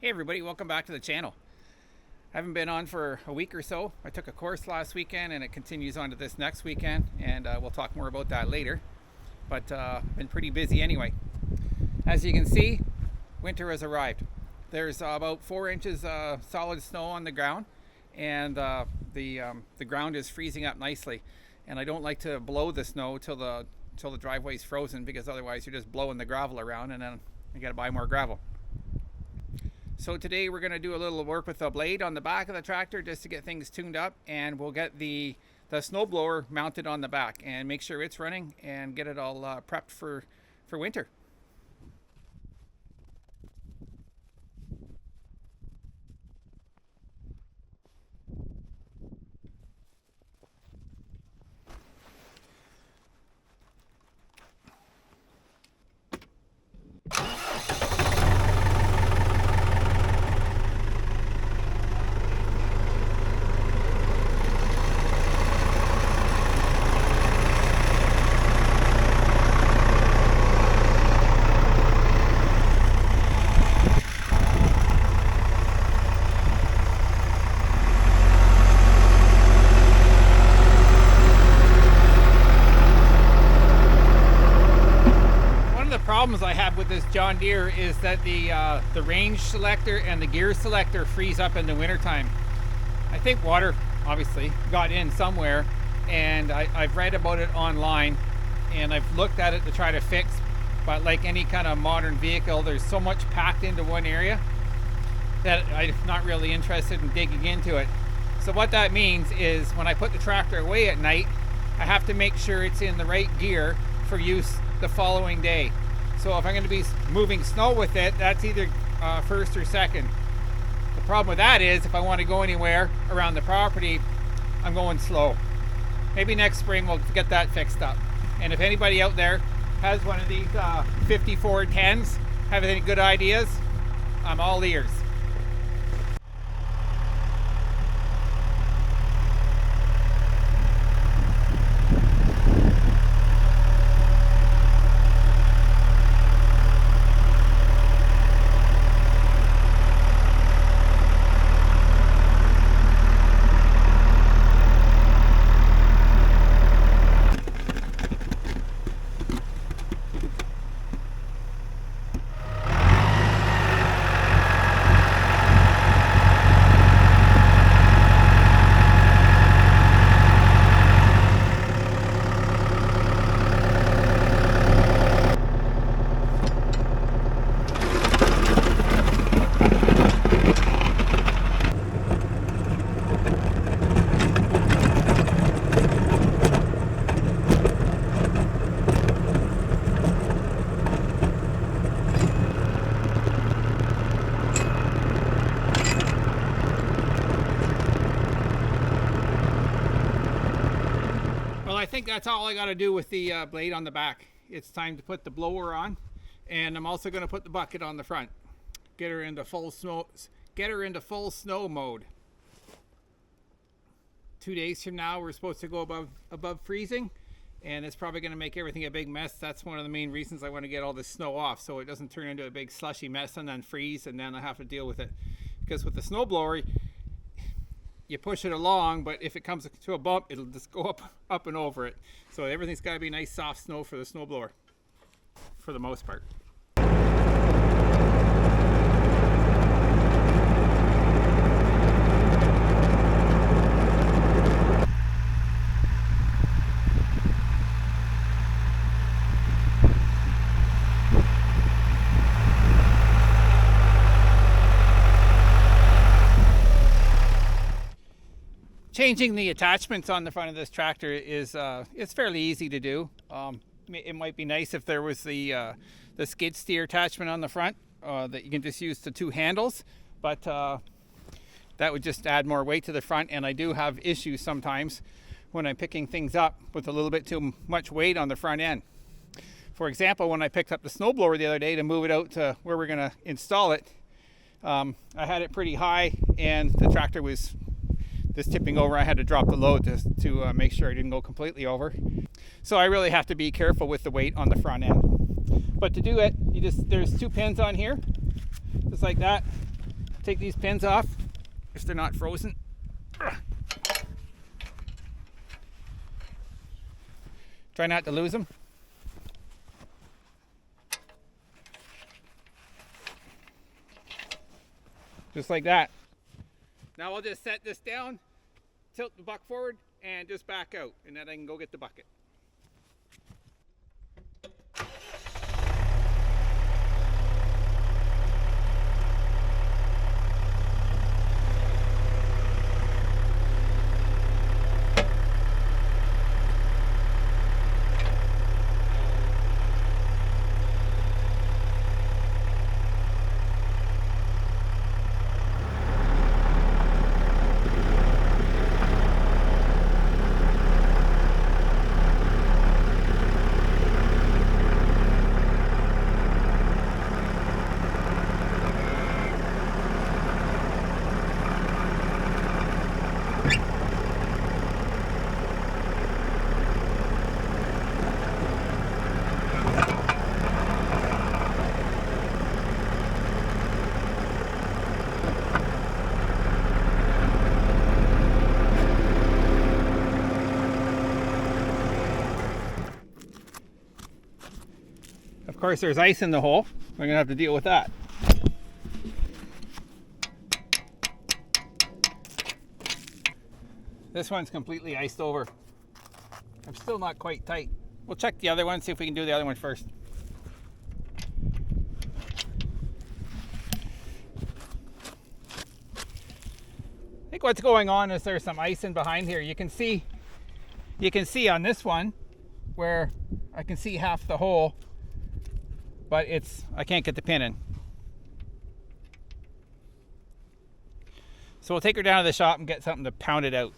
Hey everybody, welcome back to the channel. I haven't been on for a week or so. I took a course last weekend and it continues on to this next weekend, and we'll talk more about that later. But been pretty busy anyway. As you can see, winter has arrived. There's about 4 inches solid snow on the ground, and the ground is freezing up nicely. And I don't like to blow the snow till the driveway is frozen, because otherwise you're just blowing the gravel around and then you got to buy more gravel. So today we're going to do a little work with the blade on the back of the tractor just to get things tuned up, and we'll get the snowblower mounted on the back and make sure it's running and get it all prepped for winter. Problems I have with this John Deere is that the range selector and the gear selector freeze up in the wintertime. I think water obviously got in somewhere, and I've read about it online and I've looked at it to try to fix, but like any kind of modern vehicle, there's so much packed into one area that I'm not really interested in digging into it. So what that means is when I put the tractor away at night, I have to make sure it's in the right gear for use the following day. So if I'm going to be moving snow with it, that's either first or second. The problem with that is if I want to go anywhere around the property, I'm going slow. Maybe next spring we'll get that fixed up. And if anybody out there has one of these 5410s, have any good ideas, I'm all ears. I think that's all I got to do with the blade on the back. It's time to put the blower on, and I'm also going to put the bucket on the front. Get her into full snow mode. 2 days from now we're supposed to go above freezing, and it's probably going to make everything a big mess. That's one of the main reasons I want to get all this snow off, so it doesn't turn into a big slushy mess and then freeze, and then I have to deal with it. Because with the snowblower, you push it along, but if it comes to a bump, it'll just go up and over it. So everything's got to be nice soft snow for the snowblower, for the most part. Changing the attachments on the front of this tractor is it's fairly easy to do. It might be nice if there was the skid steer attachment on the front that you can just use the 2 handles, but that would just add more weight to the front, and I do have issues sometimes when I'm picking things up with a little bit too much weight on the front end. For example, when I picked up the snowblower the other day to move it out to where we're going to install it, I had it pretty high and the tractor was just tipping over. I had to drop the load to make sure I didn't go completely over. So I really have to be careful with the weight on the front end. But to do it, there's 2 pins on here, just like that. take these pins off if they're not frozen. Try not to lose them. Just like that. Now I'll just set this down, tilt the buck forward, and just back out, and then I can go get the bucket. Of course, there's ice in the hole. We're gonna have to deal with that. This one's completely iced over. I'm still not quite tight. We'll check the other one, see if we can do the other one first. I think what's going on is there's some ice in behind here. You can see on this one where I can see half the hole, but I can't get the pin in. So we'll take her down to the shop and get something to pound it out.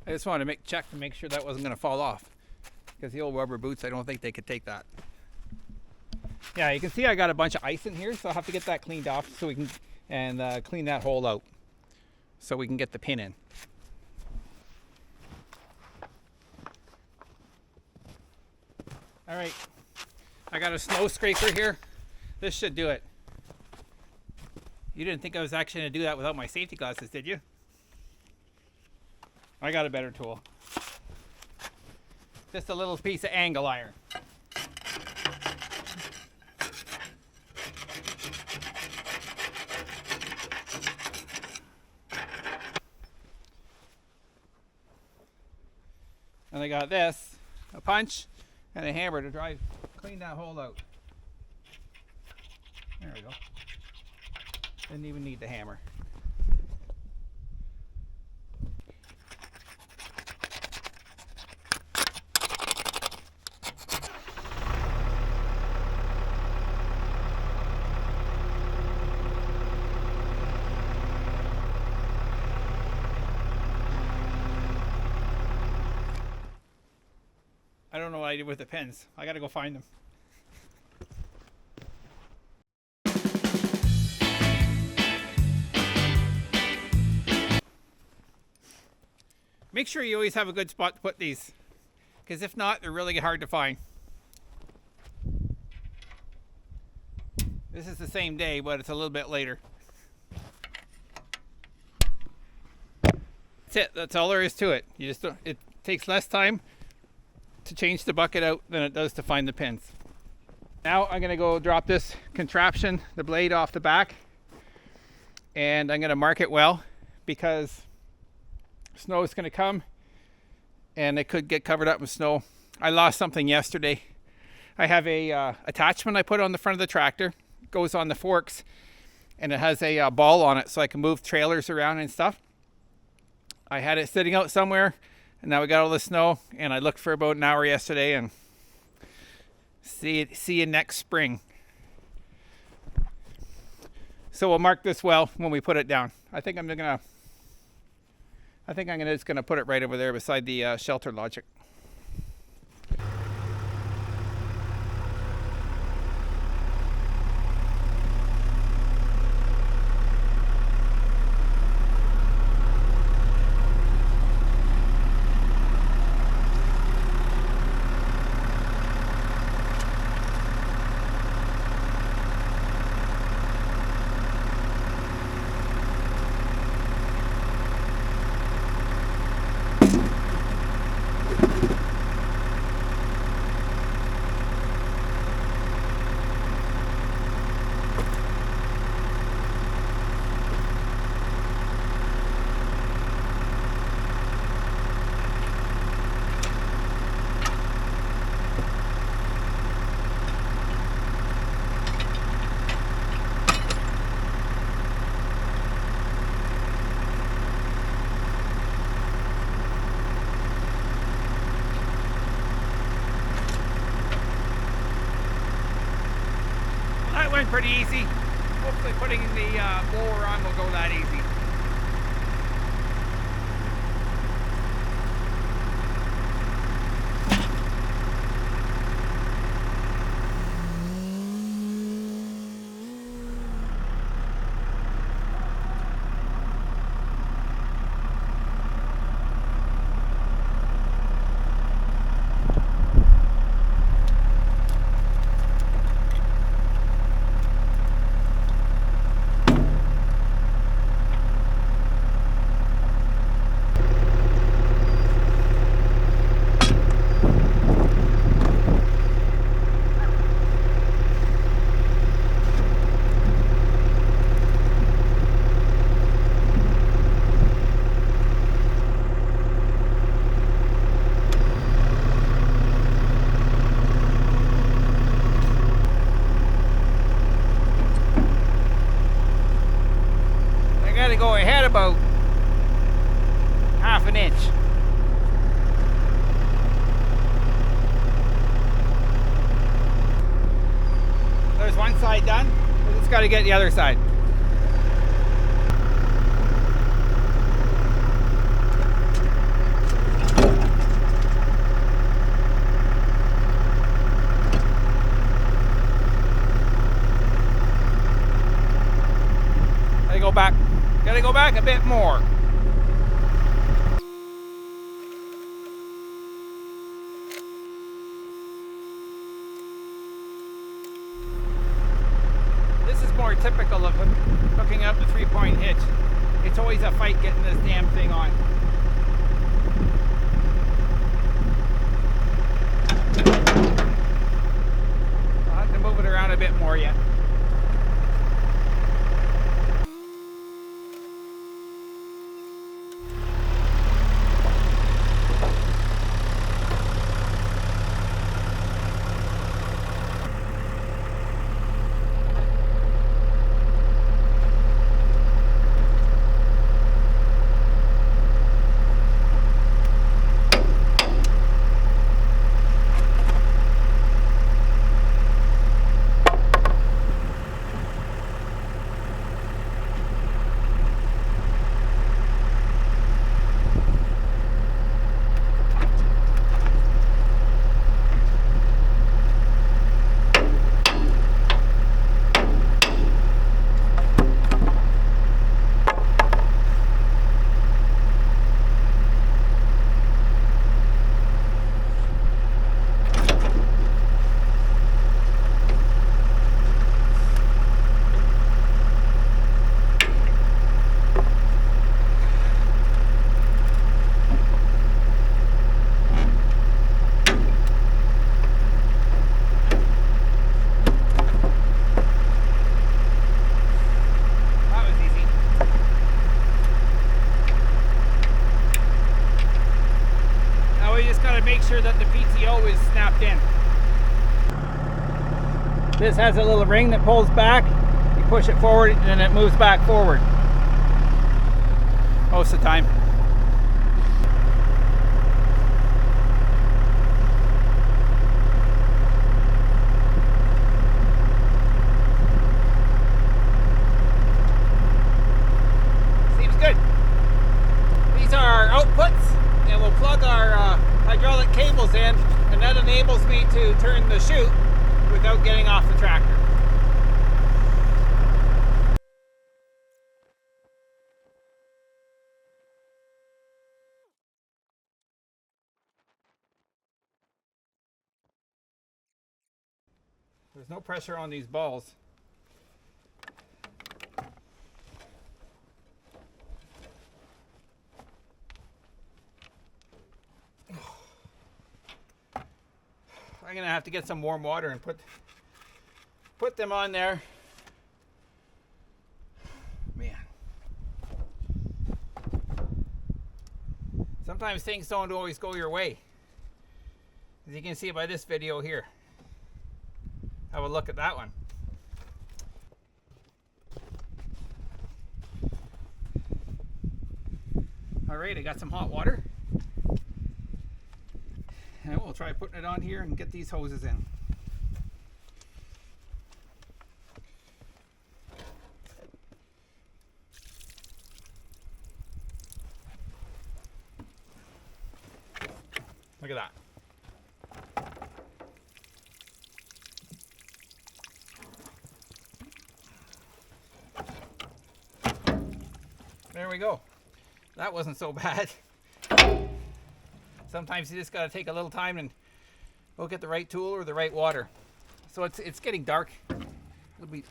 I just wanted to check to make sure that wasn't going to fall off, because the old rubber boots, I don't think they could take that. Yeah, you can see I got a bunch of ice in here, so I'll have to get that cleaned off so we can clean that hole out so we can get the pin in. All right, I got a snow scraper here. This should do it. You didn't think I was actually going to do that without my safety glasses, did you? I got a better tool. Just a little piece of angle iron. And I got this, a punch and a hammer to clean that hole out. There we go. Didn't even need the hammer. I don't know what I did with the pins. I gotta go find them. Make sure you always have a good spot to put these, because if not, they're really hard to find. This is the same day, but it's a little bit later. That's it. That's all there is to it. It takes less time to change the bucket out than it does to find the pins. Now I'm going to go drop this contraption, the blade, off the back, and I'm going to mark it well, because snow is going to come and it could get covered up with snow. I lost something yesterday. I have a attachment I put on the front of the tractor. It goes on the forks, and it has a ball on it so I can move trailers around and stuff. I had it sitting out somewhere, and now we got all the snow, and I looked for about an hour yesterday, and see you next spring. So we'll mark this well when we put it down. I think I'm just gonna put it right over there beside the shelter logic. That went pretty easy. Hopefully putting the blower on will go that easy. Go ahead about half an inch. There's one side done. We just got to get the other side. Gotta go back a bit more. This is more typical of hooking up the 3-point hitch. It's always a fight getting this damn thing on. I'll have to move it around a bit more yet. Make sure that the PTO is snapped in. This has a little ring that pulls back. You push it forward and then it moves back forward most of the time. chute without getting off the tractor. There's no pressure on these balls. I'm gonna have to get some warm water and put them on there. Man. Sometimes things don't always go your way. As you can see by this video here. Have a look at that one. All right, I got some hot water. And we'll try putting it on here and get these hoses in. Look at that. There we go. That wasn't so bad. Sometimes you just got to take a little time and go get the right tool or the right water. So it's getting dark.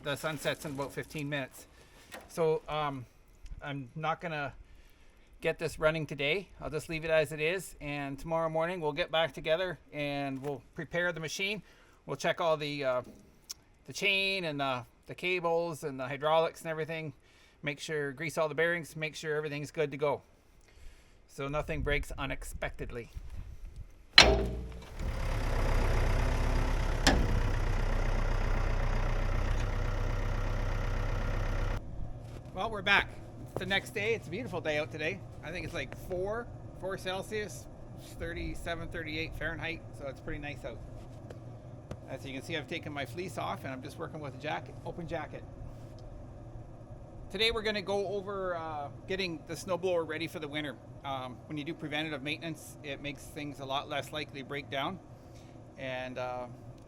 The sun sets in about 15 minutes. So I'm not gonna get this running today. I'll just leave it as it is, and tomorrow morning we'll get back together and we'll prepare the machine. We'll check all the chain and the cables and the hydraulics and everything. Make sure, grease all the bearings, make sure everything's good to go. So nothing breaks unexpectedly. Well, we're back. It's the next day. It's a beautiful day out today. I think it's like 4 Celsius, 37, 38 Fahrenheit. So it's pretty nice out. As you can see, I've taken my fleece off and I'm just working with a jacket, open jacket. Today we're going to go over getting the snowblower ready for the winter. When you do preventative maintenance, it makes things a lot less likely to break down. And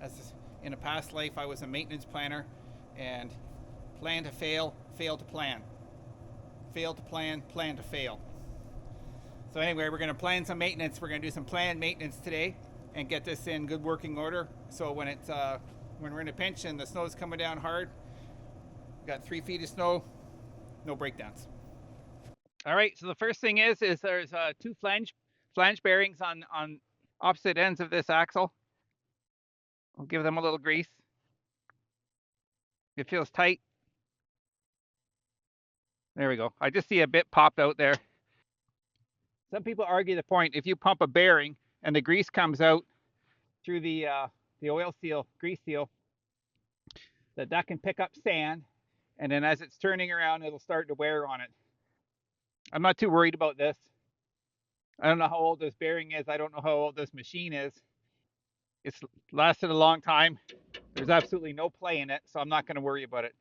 as in a past life, I was a maintenance planner, and plan to fail, fail to plan. Fail to plan, plan to fail. So anyway, we're going to plan some maintenance. We're going to do some planned maintenance today and get this in good working order. So when we're in a pinch and the snow's coming down hard, we've got 3 feet of snow, no breakdowns. All right, so the first thing is there's 2 flange bearings on opposite ends of this axle. I'll give them a little grease. It feels tight. There we go. I just see a bit popped out there. Some people argue the point, if you pump a bearing and the grease comes out through the oil seal, grease seal, that can pick up sand, and then as it's turning around, it'll start to wear on it. I'm not too worried about this. I don't know how old this bearing is. I don't know how old this machine is. It's lasted a long time. There's absolutely no play in it, so I'm not going to worry about it.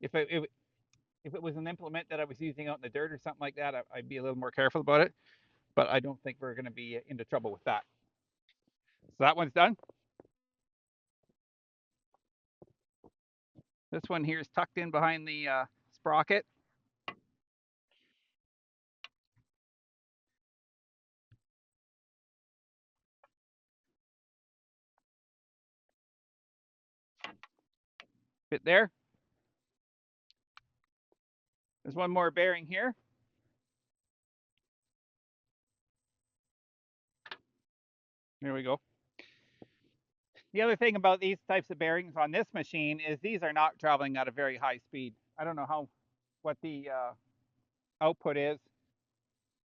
If it was an implement that I was using out in the dirt or something like that, I'd be a little more careful about it. But I don't think we're going to be into trouble with that. So that one's done. This one here is tucked in behind the sprocket. Fit there. There's one more bearing here. There we go. The other thing about these types of bearings on this machine is these are not traveling at a very high speed. I don't know what the output is,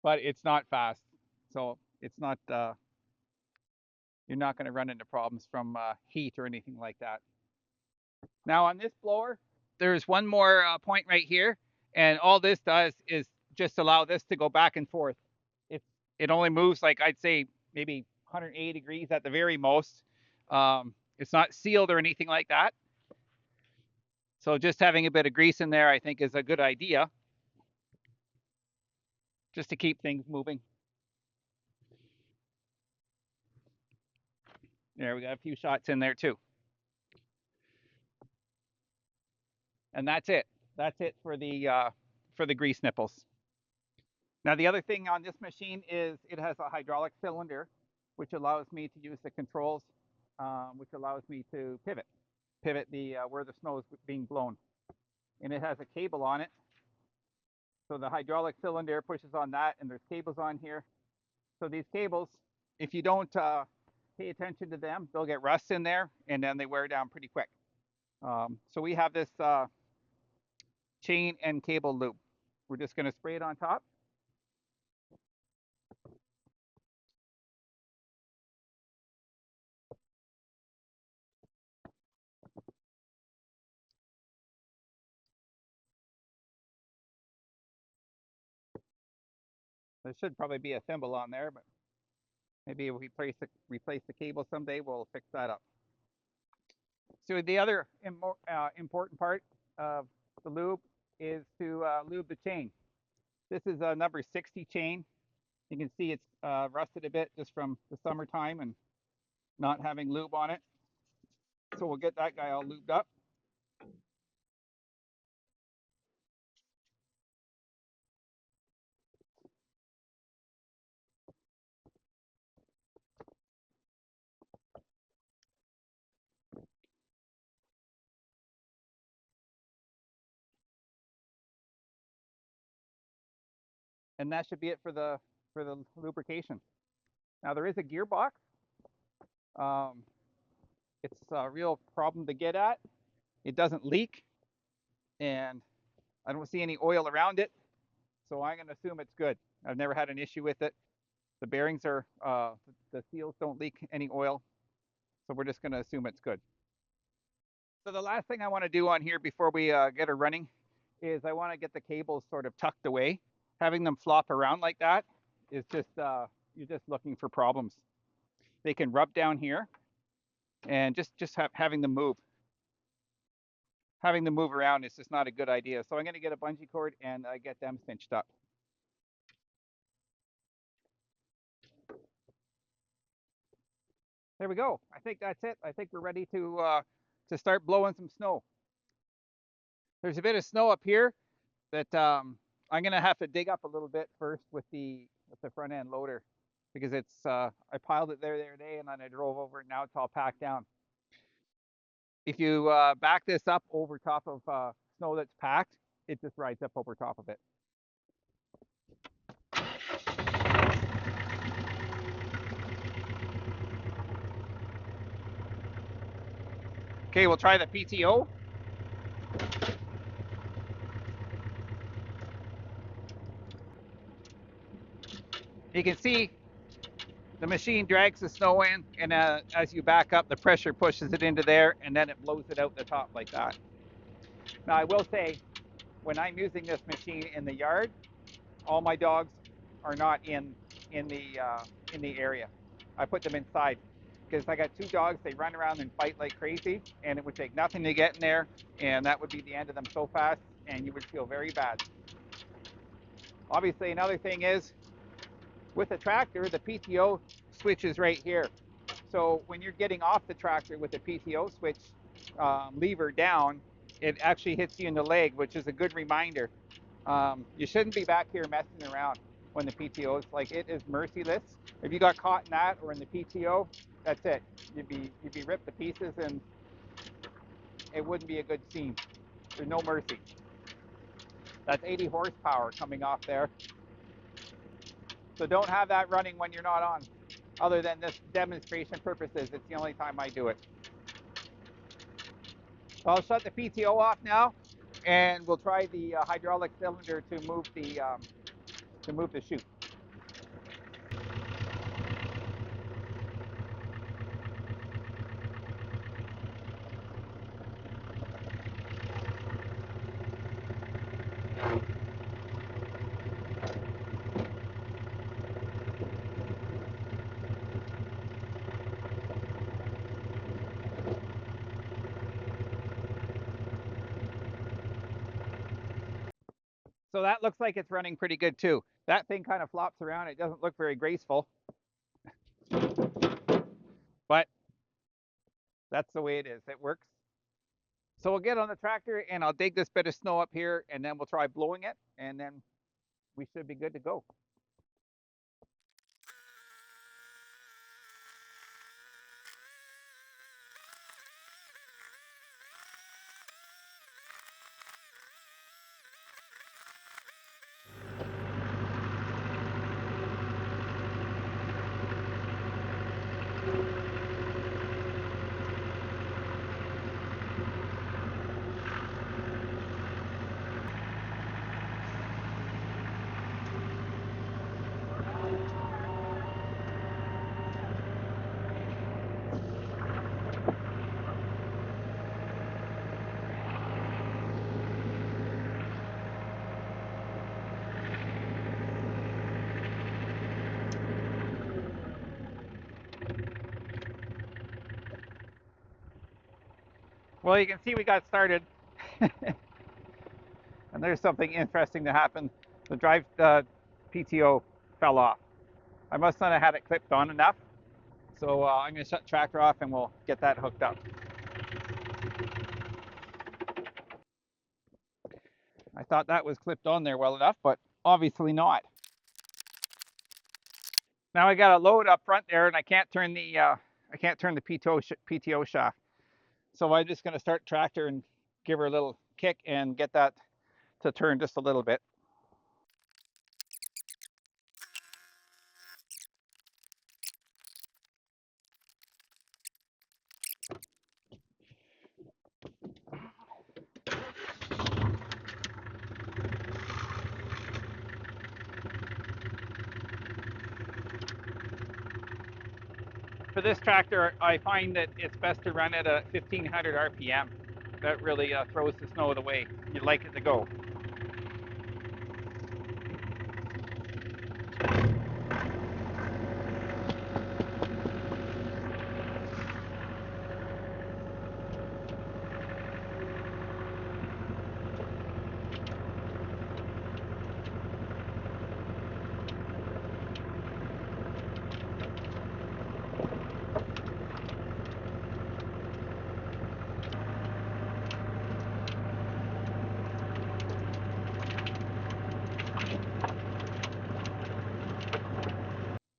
but it's not fast. So it's not, you're not going to run into problems from heat or anything like that. Now on this blower, there's one more point right here, and all this does is just allow this to go back and forth. It only moves, like, I'd say maybe 180 degrees at the very most. It's not sealed or anything like that. So just having a bit of grease in there, I think, is a good idea, just to keep things moving. There, we got a few shots in there too. And that's it. That's it for the grease nipples. Now the other thing on this machine is it has a hydraulic cylinder, which allows me to use the controls, which allows me to pivot the where the snow is being blown. And it has a cable on it. So the hydraulic cylinder pushes on that, and there's cables on here. So these cables, if you don't pay attention to them, they'll get rust in there, and then they wear down pretty quick. So we have this chain and cable lube. We're just going to spray it on top. There should probably be a thimble on there, but maybe if we replace the cable someday, we'll fix that up. So the other important part of the lube is to lube the chain. This is a number 60 chain. You can see it's rusted a bit just from the summertime and not having lube on it. So we'll get that guy all lubed up. And that should be it for the lubrication. Now there is a gearbox. It's a real problem to get at. It doesn't leak, and I don't see any oil around it, so I'm going to assume it's good. I've never had an issue with it. The bearings are, the seals don't leak any oil, so we're just going to assume it's good. So the last thing I want to do on here before we get her running is I want to get the cables sort of tucked away. Having them flop around like that is just, you're just looking for problems. They can rub down here, and just having them move. Having them move around is just not a good idea. So I'm going to get a bungee cord and get them cinched up. There we go. I think that's it. I think we're ready to start blowing some snow. There's a bit of snow up here that I'm going to have to dig up a little bit first with the front end loader, because it's I piled it there the other day and then I drove over it. Now it's all packed down. If you back this up over top of snow that's packed, it just rides up over top of it. Okay, we'll try the PTO. You can see the machine drags the snow in, and as you back up, the pressure pushes it into there, and then it blows it out the top like that. Now, I will say, when I'm using this machine in the yard, all my dogs are not in the area. I put them inside because I got 2 dogs. They run around and fight like crazy, and it would take nothing to get in there, and that would be the end of them so fast, and you would feel very bad. Obviously, another thing is, with the tractor, the PTO switch is right here. So when you're getting off the tractor with the PTO switch lever down, it actually hits you in the leg, which is a good reminder. You shouldn't be back here messing around when the PTO is like, it is merciless. If you got caught in that or in the PTO, that's it. You'd be ripped to pieces, and it wouldn't be a good scene. There's no mercy. That's 80 horsepower coming off there. So don't have that running when you're not on. Other than this demonstration purposes, it's the only time I do it. So I'll shut the PTO off now, and we'll try the hydraulic cylinder to move the chute. So that looks like it's running pretty good too. That thing kind of flops around. It doesn't look very graceful, but that's the way it is. It works. So we'll get on the tractor and I'll dig this bit of snow up here and then we'll try blowing it and then we should be good to go. Well, you can see we got started. And there's something interesting that happened. The PTO fell off. I must not have had it clipped on enough. So I'm going to shut the tractor off and we'll get that hooked up. I thought that was clipped on there well enough, but obviously not. Now I got a load up front there, and I can't turn the PTO shaft. So I'm just going to start tractor and give her a little kick and get that to turn just a little bit. For this tractor, I find that it's best to run it at 1500 RPM. That really throws the snow the way you'd like it to go.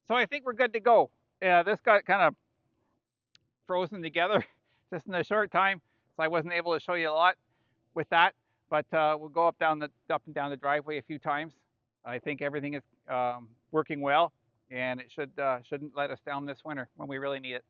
So I think we're good to go. This got kind of frozen together just in a short time, so I wasn't able to show you a lot with that. But we'll go up and down the driveway a few times. I think everything is working well, and it shouldn't let us down this winter when we really need it.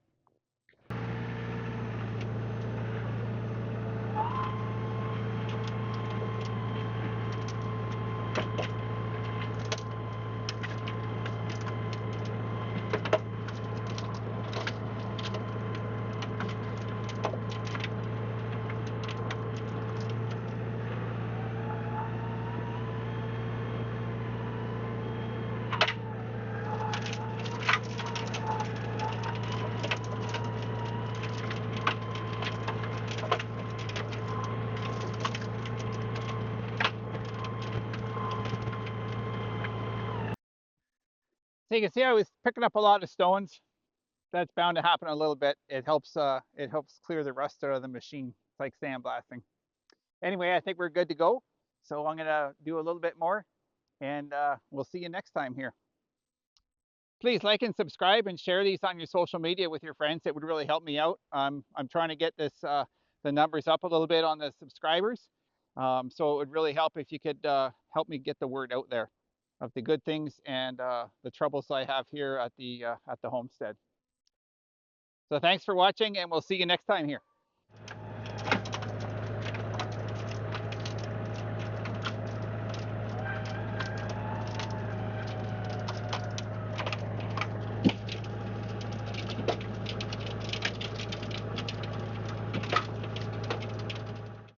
So you can see I was picking up a lot of stones. That's bound to happen a little bit. It helps clear the rust out of the machine. It's like sandblasting. Anyway, I think we're good to go. So I'm gonna do a little bit more, and we'll see you next time here. Please like and subscribe and share these on your social media with your friends. It would really help me out. I'm trying to get the numbers up a little bit on the subscribers. So it would really help if you could help me get the word out there of the good things and the troubles I have here at the homestead. So thanks for watching, and we'll see you next time here.